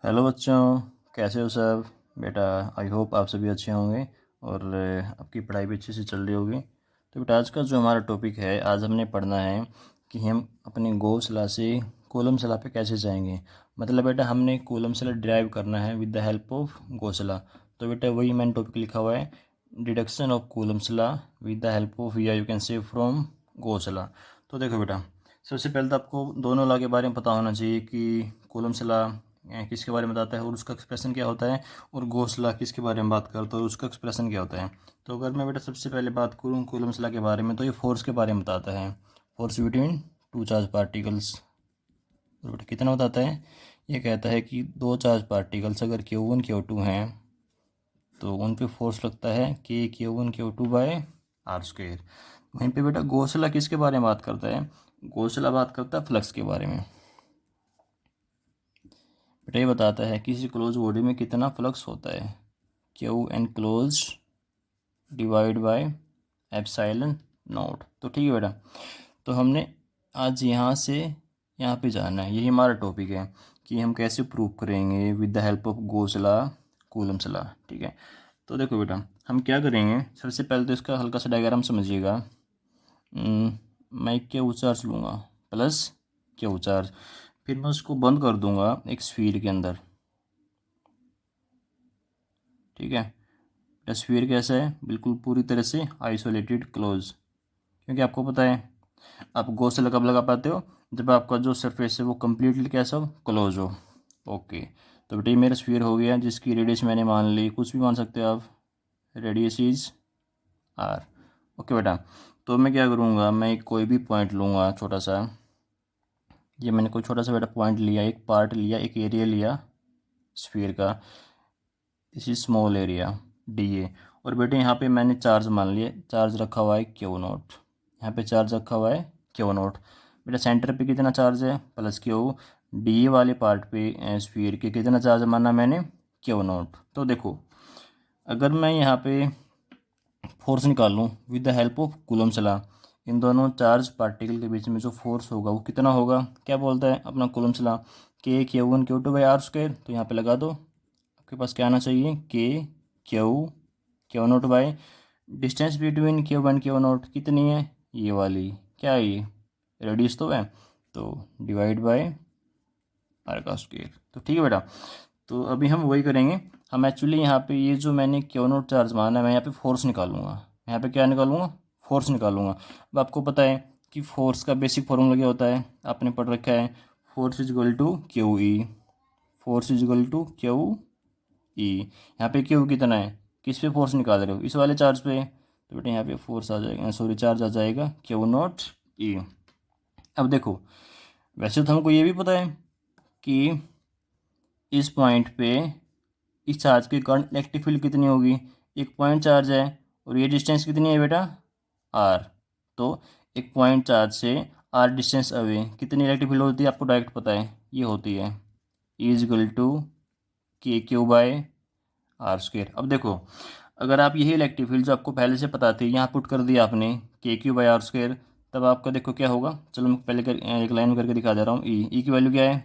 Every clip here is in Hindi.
हेलो बच्चों, कैसे हो सब। बेटा आई होप आप सभी अच्छे होंगे और आपकी पढ़ाई भी अच्छे से चल रही होगी। तो बेटा आज का जो हमारा टॉपिक है, आज हमने पढ़ना है कि हम अपने गौसला से कॉलम सला पे कैसे जाएंगे। मतलब बेटा हमने कॉलम सला डिराइव करना है विद द हेल्प ऑफ गौसला। तो बेटा वही मैंने टॉपिक लिखा हुआ है, डिडक्शन ऑफ कॉलम सला विद द हेल्प ऑफ या यू कैन से फ्रॉम गौसला। तो देखो बेटा, सबसे पहले तो आपको दोनों लॉ के बारे में पता होना चाहिए कि कॉलम सला किसके बारे में बताता है और उसका एक्सप्रेशन क्या होता है, और गौसला किसके बारे में बात करता है और उसका एक्सप्रेशन क्या होता है। तो अगर मैं बेटा सबसे पहले बात करूँ कूलम्ब्स लॉ के बारे में, तो ये फोर्स के बारे में बताता है, force between two charge particles. और बेटा कितना बताता है, ये कहता है कि दो चार्ज पार्टिकल्स अगर Q1 Q2 हैं तो उन पे फोर्स लगता है Q1 Q2 bye R square. वहीं पे बेटा गौसला किसके बारे में बात करता है, गौसला बात करता है फ्लक्स के बारे में। बेटा ये बताता है किसी क्लोज बॉडी में कितना फ्लक्स होता है, Q enclosed divide by epsilon naught. तो ठीक है बेटा, तो हमने आज यहाँ से यहाँ पे जाना है, यही हमारा टॉपिक है कि हम कैसे प्रूव करेंगे with the help of Gauss law Coulomb's law. ठीक है, तो देखो बेटा हम क्या करेंगे, सबसे पहले तो इसका हल्का सा डायग्राम समझिएगा। मैं क्यू चार्ज लूँगा प्लस क्यू चार्ज, फिर मैं उसको बंद कर दूंगा एक स्फीयर के अंदर। ठीक है, स्फीयर कैसा है, बिल्कुल पूरी तरह से आइसोलेटेड क्लोज, क्योंकि आपको पता है आप गॉस कब लगा पाते हो, जब आपका जो सरफेस है वो कम्प्लीटली कैसा हो, क्लोज हो। ओके, तो बेटा ये मेरा स्फीयर हो गया जिसकी रेडियस मैंने मान ली, कुछ भी मान सकते हो आप, रेडियस इज आर। ओके बेटा, तो मैं क्या करूँगा, मैं एक कोई भी पॉइंट लूँगा छोटा सा, ये मैंने कोई छोटा सा बेटा पॉइंट लिया, एक पार्ट लिया, एक एरिया लिया स्फीयर का, this is small area D A. और बेटे यहाँ पे मैंने चार्ज मान लिया, चार्ज रखा हुआ है क्यू नोट, यहाँ पे चार्ज रखा हुआ है क्यू नोट। बेटा सेंटर पे कितना चार्ज है, प्लस क्यू, डी ए वाले पार्ट पे स्फीयर के कितना चार्ज माना मैंने, क्यू नोट। तो देखो अगर मैं यहाँ पे फोर्स निकाल लूँ with the help of Coulomb's law, इन दोनों चार्ज पार्टिकल के बीच में जो फोर्स होगा वो कितना होगा, क्या बोलता है अपना कूलम्ब्स लॉ, के Q1 Q2 by are square. तो यहाँ पे लगा दो, आपके पास क्या आना चाहिए, Q note by distance between Q1 Q note कितनी है, ये वाली, क्या है ये, रेडियस तो है, तो डिवाइड बाय आर का स्क्वायर। तो ठीक है बेटा, तो अभी हम वही करेंगे, हम एक्चुअली यहाँ पे ये जो मैंने क्यू नोट चार्ज माना है, मैं यहाँ पे फोर्स निकालूंगा, यहाँ पे क्या निकालूंगा, फोर्स निकालूंगा। अब आपको पता है कि फोर्स का बेसिक फॉर्मूला क्या होता है, आपने पढ़ रखा है, force is equal to Q E, force is equal to Q E. यहाँ पे क्यू कितना है, किस पे फोर्स निकाल रहे हो, इस वाले चार्ज पे, तो बेटा यहाँ पे फोर्स आ जाएगा, सॉरी चार्ज आ जाएगा क्यू नॉट ई। अब देखो वैसे तो हमको ये भी पता है कि इस पॉइंट पे इस चार्ज के कारण इलेक्ट्रिक फील्ड कितनी होगी, एक पॉइंट चार्ज है और ये डिस्टेंस कितनी है बेटा, आर। तो एक पॉइंट चार्ज से आर डिस्टेंस अवे कितनी इलेक्ट्रिक फील्ड होती है, आपको डायरेक्ट पता है, ये होती है इज इक्वल टू के क्यू बाय आर स्क्वायर। अब देखो अगर आप यही इलेक्ट्रिक फील्ड जो आपको पहले से पता थी यहाँ पुट कर दिया आपने के क्यू बाय आर स्क्वायर, तब आपका देखो क्या होगा, चलो मैं पहले एक लाइन में करके दिखा दे रहा हूँ। ई की वैल्यू क्या है,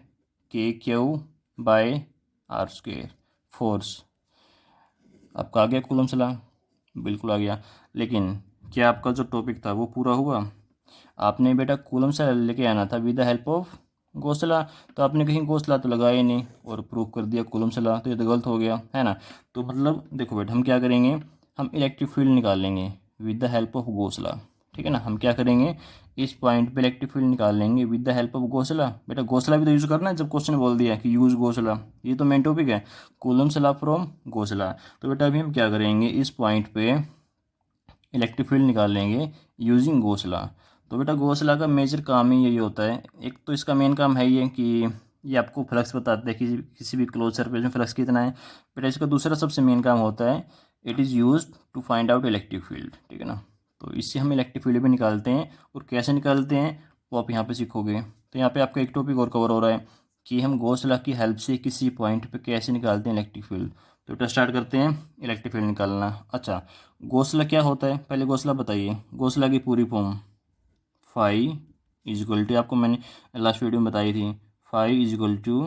K Q by R square force, आपका आ गया कूलम्ब्स लॉ, बिल्कुल आ गया। लेकिन क्या आपका जो टॉपिक था वो पूरा हुआ, आपने बेटा कूलम्ब्स लॉ लेके आना था with the help of Gauss law, तो आपने कहीं गॉस लॉ तो लगाया ही नहीं और प्रूव कर दिया कूलम्ब्स लॉ, तो ये तो गलत हो गया है ना। तो मतलब देखो बेटा हम क्या करेंगे, हम इलेक्ट्रिक फील्ड निकाल लेंगे with the help of Gauss law. ठीक है ना, हम क्या करेंगे, इस पॉइंट पे इलेक्ट्रिक फील्ड निकाल लेंगे with the help of Gauss law. बेटा गॉस लॉ भी तो यूज़ करना है, जब क्वेश्चन बोल दिया कि यूज़ गॉस लॉ, ये तो मेन टॉपिक है, Coulomb's law from Gauss law. तो बेटा अभी हम क्या करेंगे, इस पॉइंट पे इलेक्ट्रिक फील्ड निकाल लेंगे यूजिंग गॉस लॉ। तो बेटा गॉस लॉ का मेजर काम ही यही होता है, एक तो इसका मेन काम है ये कि ये आपको फ्लक्स बताता है कि किसी भी क्लोज सरफेस में फ्लक्स कितना है। बेटा इसका दूसरा सबसे मेन काम होता है, it is use to find out electric field. ठीक है ना, तो इससे हम इलेक्ट्रिक फील्ड भी निकालते हैं, और कैसे निकालते हैं वो आप यहाँ पे सीखोगे। तो यहाँ पे आपका एक टॉपिक और कवर हो रहा है कि हम गॉस लॉ की हेल्प से किसी पॉइंट पे कैसे निकालते हैं इलेक्ट्रिक फील्ड। तो बेटा स्टार्ट करते हैं इलेक्ट्रिक फील्ड निकालना। अच्छा गॉस लॉ क्या होता है, पहले गॉस लॉ बताइए, गॉस लॉ की पूरी form, phi is equal to, आपको मैंने लास्ट वीडियो में बताई थी, phi is equal to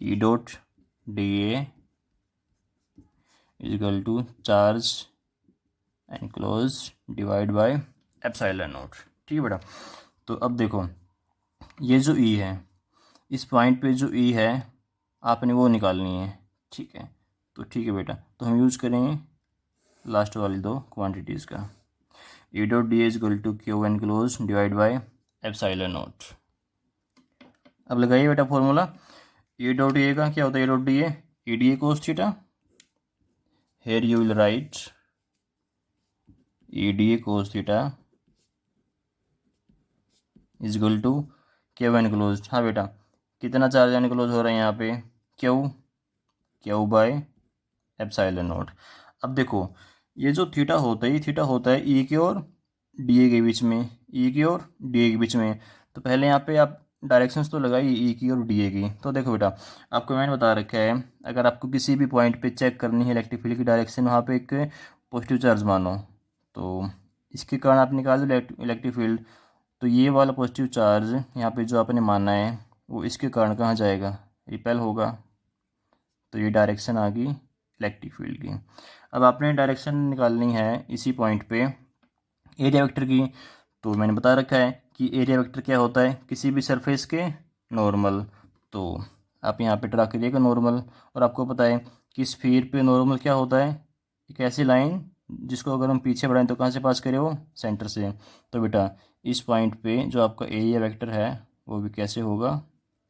E dot D A equal to charge enclosed divide by epsilon naught. ठीक है बेटा। तो अब देखो ये जो ई है, इस पॉइंट पे जो ई है आपने वो निकालनी है। ठीक है, तो ठीक है बेटा, तो हम यूज़ करेंगे लास्ट वाली दो क्वांटिटीज़ का। E dot D is equal to Q enclosed divide by epsilon naught. अब लगाइए बेटा formula. E dot D A का क्या होता है? E dot D A, E D A cos theta. Here you will write E D A cos theta is equal to Q enclosed. हाँ बेटा, कितना चार्ज एनक्लोज हो रहा है यहाँ पे? Q by epsilon naught. अब देखो ये जो थीटा होता है, ये थीटा होता है ई के और डी ए के बीच में, ई के और डी ए के बीच में। तो पहले यहाँ पे आप डायरेक्शंस तो लगाइए ई की और डी ए की। तो देखो बेटा, आपको मैंने बता रखा है, अगर आपको किसी भी पॉइंट पे चेक करनी है इलेक्ट्रिक फील्ड की डायरेक्शन, वहाँ पे एक पॉजिटिव चार्ज मानो, तो इसके कारण आप निकाल दो इलेक्ट्रिक फील्ड। तो ये वाला पॉजिटिव चार्ज यहाँ पे जो आपने माना है वो इसके कारण कहाँ जाएगा? रिपेल होगा। तो ये डायरेक्शन आ गई इलेक्ट्रिक फील्ड की। अब आपने डायरेक्शन निकालनी है इसी पॉइंट पे एरिया वेक्टर की। तो मैंने बता रखा है कि एरिया वेक्टर क्या होता है? किसी भी सरफेस के नॉर्मल। तो आप यहाँ पे ड्रा करिएगा नॉर्मल। और आपको पता है कि स्फीयर पे नॉर्मल क्या होता है? एक ऐसी लाइन जिसको अगर हम पीछे बढ़ाएं तो कहाँ से पास करें? वो सेंटर से। तो बेटा इस पॉइंट पे जो आपका एरिया वेक्टर है वो भी कैसे होगा?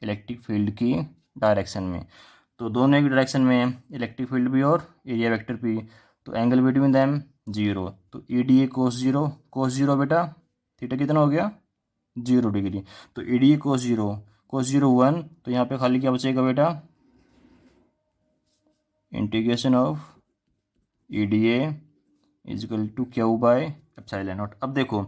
इलेक्ट्रिक फील्ड की डायरेक्शन में। तो दोनों एक डायरेक्शन में है, इलेक्ट्रिक फील्ड भी और एरिया वेक्टर भी। तो एंगल बिटवीन दैम जीरो। तो E D A cos zero, cos zero बेटा थीटा कितना हो गया? 0 डिग्री। तो E D A cos zero 1। तो यहाँ पे खाली क्या बचेगा बेटा? Integration of E D A is equal to Q by epsilon naught. अब देखो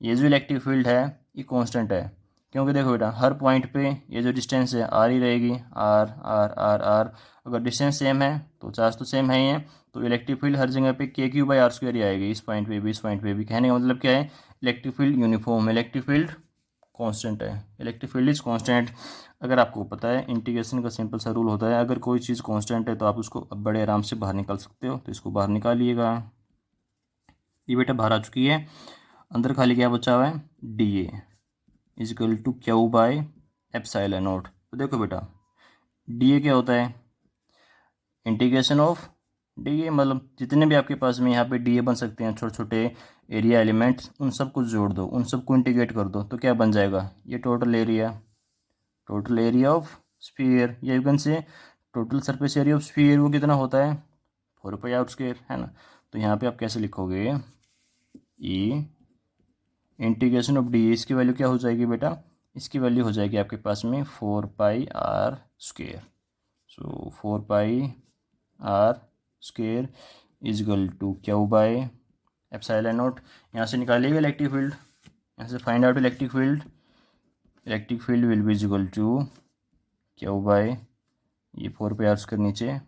ये जो इलेक्ट्रिक फील्ड है ये कांस्टेंट है, क्योंकि देखो बेटा हर पॉइंट पे ये जो डिस्टेंस है आर ही रहेगी, आर आर आर आर। अगर डिस्टेंस सेम है तो चार्ज तो सेम है ही है। तो इलेक्ट्रिक फील्ड हर जगह पे के क्यू बाई आर स्क्वायर ही आएगी, इस पॉइंट पे भी इस पॉइंट पे भी। कहने का मतलब क्या है? इलेक्ट्रिक फील्ड यूनिफॉर्म है, इलेक्ट्रिक फील्ड कांस्टेंट है, इलेक्ट्रिक फील्ड इज कांस्टेंट। अगर आपको पता है इंटीग्रेशन का सिंपल सा रूल होता है, अगर कोई चीज़ कांस्टेंट है तो आप उसको बड़े आराम से बाहर निकाल सकते हो। तो इसको बाहर निकालिएगा। ये बेटा बाहर आ चुकी है। अंदर खाली क्या बचा हुआ है? D A is equal to Q by epsilon naught. तो देखो बेटा डी ए क्या होता है? इंटीग्रेशन ऑफ डी ए, मतलब जितने भी आपके पास में यहाँ पे डी ए बन सकते हैं छोटे छोटे एरिया एलिमेंट्स, उन सबको जोड़ दो, उन सबको इंटीग्रेट कर दो। तो क्या बन जाएगा? ये टोटल एरिया ऑफ स्फीयर, या you can say total surface area of sphere. वो कितना होता है? 4πr², है ना। तो यहाँ पे आप कैसे लिखोगे? ई इंटीग्रेशन ऑफ डी, इसकी वैल्यू क्या हो जाएगी बेटा? इसकी वैल्यू हो जाएगी आपके पास में 4πr²। So 4πr² is equal to Q by epsilon naught. यहाँ से निकालिएगा इलेक्ट्रिक फील्ड, यहाँ से find out electric field will be is equal to Q by ये 4πr² नीचे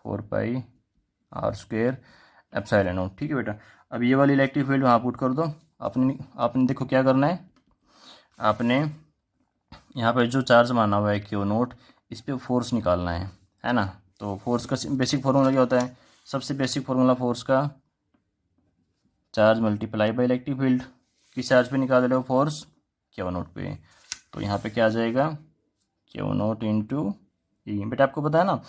4πr² एप्सिलॉन नॉट। ठीक है बेटा। अब ये वाली इलेक्ट्रिक फील्ड वहाँ पुट कर दो। आपने देखो क्या करना है, आपने यहाँ पे जो चार्ज माना हुआ है क्यू नोट, इस पर फोर्स निकालना है ना। तो फोर्स का बेसिक फार्मूला क्या होता है? सबसे बेसिक फार्मूला फोर्स का charge multiply by electric field. किस चार्ज पे निकाल रहे हो? फोर्स क्यू नोट पे। तो यहाँ पे क्या आ जाएगा? क्यू नोट इंटू ई। बेटा आपको पता है ना,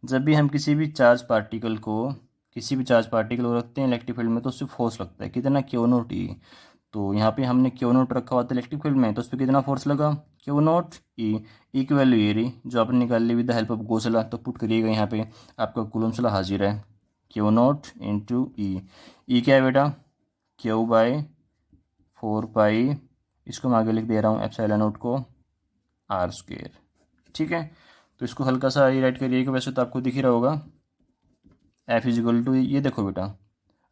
जब भी हम किसी भी चार्ज पार्टिकल को रखते हैं इलेक्ट्रिक फील्ड में तो उससे फोर्स लगता है कितना? क्यू नोट ई। तो यहाँ पे हमने क्यू नोट रखा हुआ था इलेक्ट्रिक फील्ड में, तो उस पर कितना फोर्स लगा? क्यू नोट ई। ई की वैल्यू ये रही जो आपने निकाल ली with the help of Gauss law. तो पुट करिएगा यहाँ पे, आपका कूलम्ब्स लॉ हाजिर है। Q naught into E. E क्या है बेटा? क्यू बाय 4π, इसको मैं आगे लिख दे रहा हूँ एप्सिलॉन नॉट को r²। ठीक है, तो इसको हल्का सा राइट करिएगा, वैसे तो आपको दिख ही रहा होगा। एफ इज इक्वल टू, ये देखो बेटा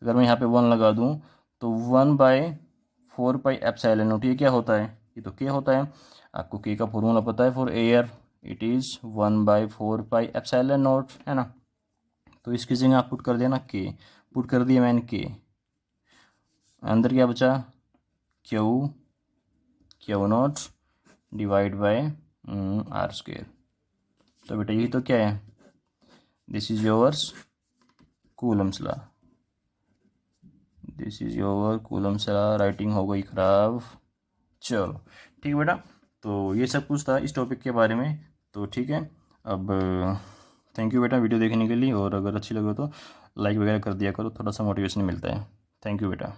अगर मैं यहाँ पे 1 लगा दूँ तो 1/4π एप्सिलॉन नॉट। ये क्या होता है? ये तो के होता है। आपको के का फॉर्मूला पता है for air, it is 1/4π epsilon naught, है ना। तो इसकी जगह आप पुट कर देना के। पुट कर दिया मैंने के। अंदर क्या बचा? Q not divide by r²। तो बेटा यही तो क्या है, this is yours Coulomb's law, this is your Coulomb's law. Writing हो गई खराब। चलो ठीक है बेटा, तो ये सब कुछ था इस टॉपिक के बारे में। तो ठीक है, अब थैंक यू बेटा वीडियो देखने के लिए, और अगर अच्छी लगे तो लाइक वगैरह कर दिया करो, थोड़ा सा मोटिवेशन मिलता है। थैंक यू बेटा।